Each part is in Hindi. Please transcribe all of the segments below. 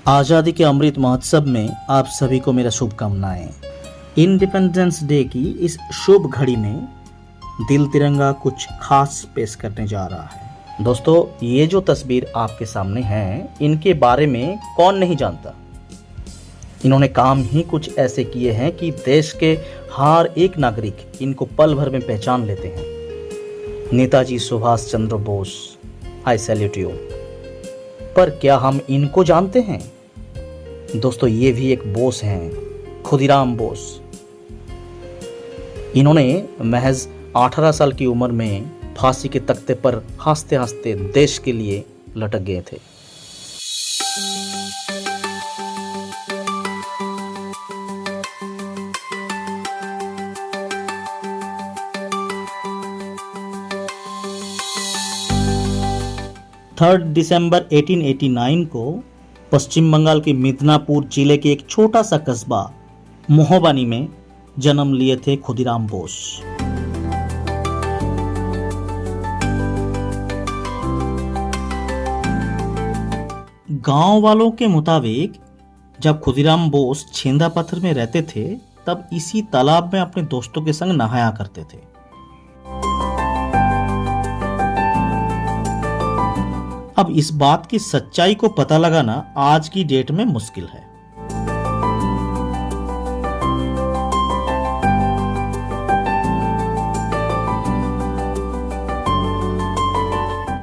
आज़ादी के अमृत महोत्सव में आप सभी को मेरा शुभकामनाएं। इंडिपेंडेंस डे की इस शुभ घड़ी में दिल तिरंगा कुछ खास पेश करने जा रहा है। दोस्तों, ये जो तस्वीर आपके सामने है, इनके बारे में कौन नहीं जानता। इन्होंने काम ही कुछ ऐसे किए हैं कि देश के हर एक नागरिक इनको पल भर में पहचान लेते हैं। नेताजी सुभाष चंद्र बोस, आई सैल्यूट यू। पर क्या हम इनको जानते हैं? दोस्तों, ये भी एक बोस हैं, खुदीराम बोस। इन्होंने महज 18 साल की उम्र में फांसी के तख्ते पर हंसते हंसते देश के लिए लटक गए थे। थर्ड दिसंबर 1889 को पश्चिम बंगाल के मिदनापुर जिले के एक छोटा सा कस्बा मोहबानी में जन्म लिए थे खुदीराम बोस। गांव वालों के मुताबिक जब खुदीराम बोस छेंदा पत्थर में रहते थे, तब इसी तालाब में अपने दोस्तों के संग नहाया करते थे। अब इस बात की सच्चाई को पता लगाना आज की डेट में मुश्किल है।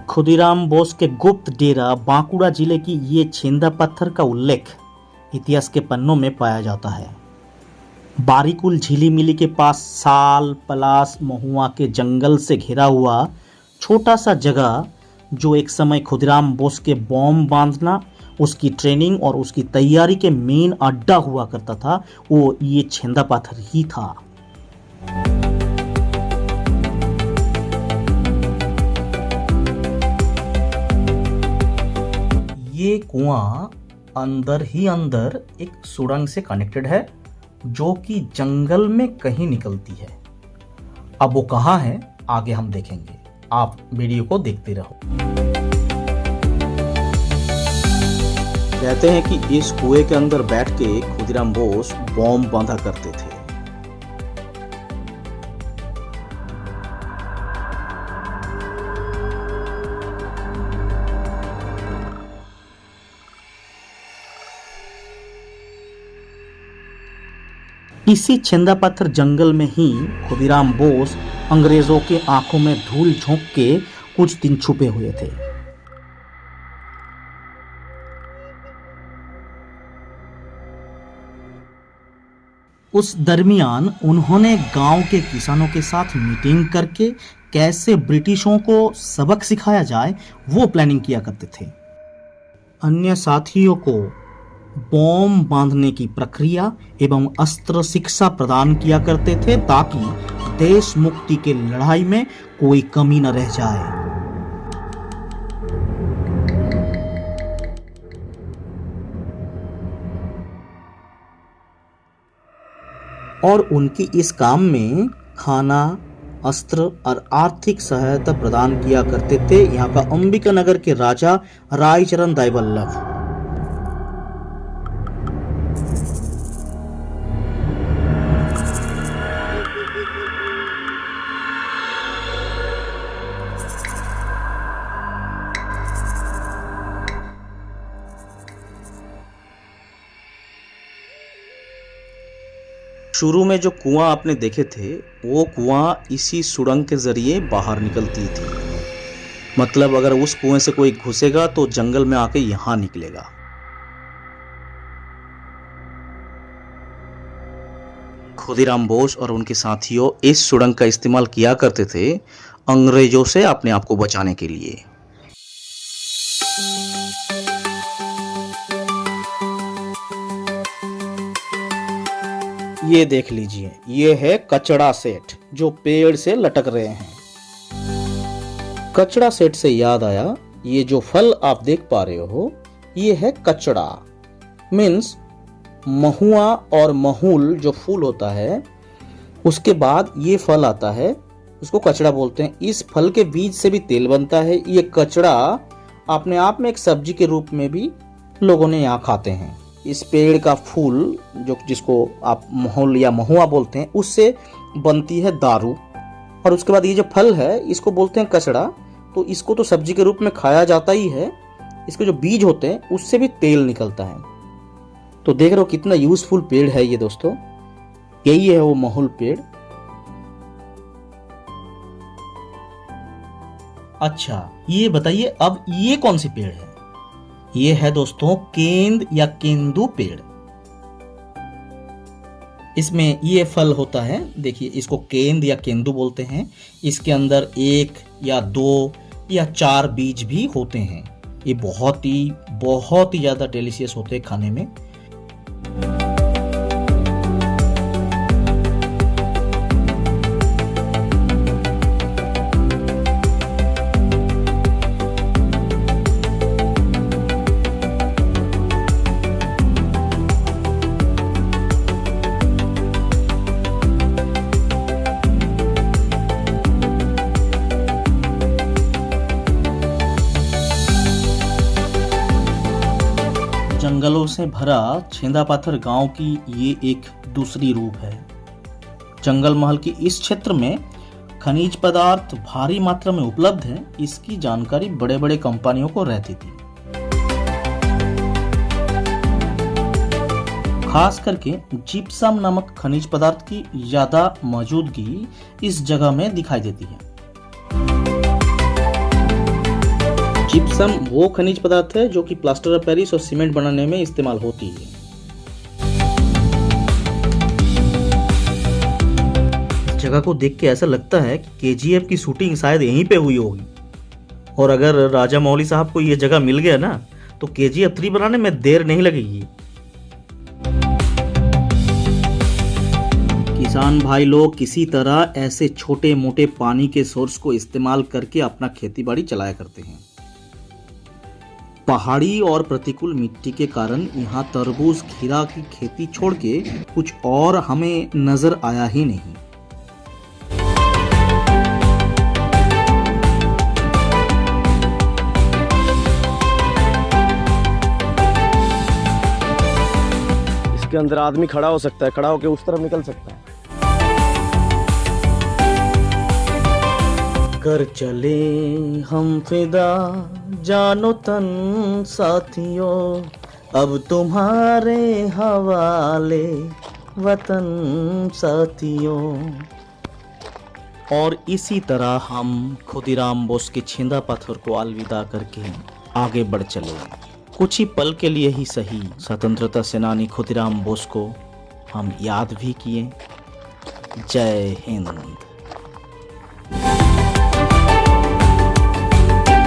खुदीराम बोस के गुप्त डेरा बांकुड़ा जिले की ये छेंदा पत्थर का उल्लेख इतिहास के पन्नों में पाया जाता है। बारीकुल झिली मिली के पास साल, पलास, महुआ के जंगल से घिरा हुआ छोटा सा जगह, जो एक समय खुदीराम बोस के बॉम्ब बांधना, उसकी ट्रेनिंग और उसकी तैयारी के मेन अड्डा हुआ करता था, वो ये छेंदा पत्थर ही था। ये कुआं अंदर ही अंदर एक सुरंग से कनेक्टेड है, जो कि जंगल में कहीं निकलती है। अब वो कहाँ है, आगे हम देखेंगे। आप वीडियो को देखते रहो। कहते हैं कि इस कुएं के अंदर बैठ के खुदीराम बोस बॉम्ब बांधा करते थे। इसी छेंदा पत्थर जंगल में ही खुदीराम बोस अंग्रेजों के आंखों में धूल झोंक के कुछ दिन छुपे हुए थे। उस दरमियान उन्होंने गांव के किसानों के साथ मीटिंग करके कैसे ब्रिटिशों को सबक सिखाया जाए, वो प्लानिंग किया करते थे। अन्य साथियों को बॉम्ब बांधने की प्रक्रिया एवं अस्त्र शिक्षा प्रदान किया करते थे, ताकि देश मुक्ति के लड़ाई में कोई कमी न रह जाए। और उनकी इस काम में खाना, अस्त्र और आर्थिक सहायता प्रदान किया करते थे यहाँ का अंबिका नगर के राजा रायचरण दाईवल्लभ। शुरू में जो कुआं आपने देखे थे, वो कुआं इसी सुरंग के जरिए बाहर निकलती थी। मतलब अगर उस कुएं से कोई घुसेगा तो जंगल में आके यहां निकलेगा। खुदीराम बोस और उनके साथियों इस सुरंग का इस्तेमाल किया करते थे अंग्रेजों से अपने आप को बचाने के लिए। ये देख लीजिए, ये है कचड़ा सेट जो पेड़ से लटक रहे हैं। कचड़ा सेट से याद आया, ये जो फल आप देख पा रहे हो, ये है कचड़ा। मीन्स महुआ और महूल जो फूल होता है, उसके बाद ये फल आता है, उसको कचड़ा बोलते हैं। इस फल के बीज से भी तेल बनता है। ये कचड़ा अपने आप में एक सब्जी के रूप में भी लोगों ने यहाँ खाते हैं। इस पेड़ का फूल जिसको आप महल या महुआ बोलते हैं, उससे बनती है दारू। और उसके बाद ये जो फल है इसको बोलते हैं कचड़ा। तो इसको तो सब्जी के रूप में खाया जाता ही है। इसके जो बीज होते हैं उससे भी तेल निकलता है। तो देख रहे हो कितना यूजफुल पेड़ है ये दोस्तों। यही है वो महुल पेड़। अच्छा ये बताइए अब ये कौन सी पेड़ है? ये है दोस्तों केंद या केंदू पेड़। इसमें ये फल होता है, देखिए इसको केंद या केंदू बोलते हैं। इसके अंदर 1 या 2 या 4 बीज भी होते हैं। ये बहुत ही ज़्यादा डिलीशियस होते हैं खाने में। जंगलों से भरा छेंदापाथर गांव की ये एक दूसरी रूप है। जंगल महल की इस क्षेत्र में खनिज पदार्थ भारी मात्रा में उपलब्ध है, इसकी जानकारी बड़े बड़े कंपनियों को रहती थी। खास करके जिप्सम नामक खनिज पदार्थ की ज्यादा मौजूदगी इस जगह में दिखाई देती है। जिप्सम वो खनिज पदार्थ है जो कि प्लास्टर ऑफ पेरिस और सीमेंट बनाने में इस्तेमाल होती है। इस जगह को देख के ऐसा लगता है कि केजीएफ की शूटिंग शायद यहीं पे हुई होगी। और अगर राजा मौली साहब को ये जगह मिल गया ना तो केजीएफ 3 बनाने में देर नहीं लगेगी। किसान भाई लोग किसी तरह ऐसे छोटे मोटे पानी के सोर्स को इस्तेमाल करके अपना खेती बाड़ी चलाया करते हैं। पहाड़ी और प्रतिकूल मिट्टी के कारण यहाँ तरबूज खीरा की खेती छोड़ के कुछ और हमें नजर आया ही नहीं। इसके अंदर आदमी खड़ा हो सकता है, खड़ा होकर उस तरफ निकल सकता है। कर चले हम फिदा जानो तन साथियों, अब तुम्हारे हवाले वतन साथियों। और इसी तरह हम खुदीराम बोस के छेंदापाथर को अलविदा करके आगे बढ़ चले। कुछ ही पल के लिए ही सही स्वतंत्रता सेनानी खुदीराम बोस को हम याद भी किए। जय हिंद।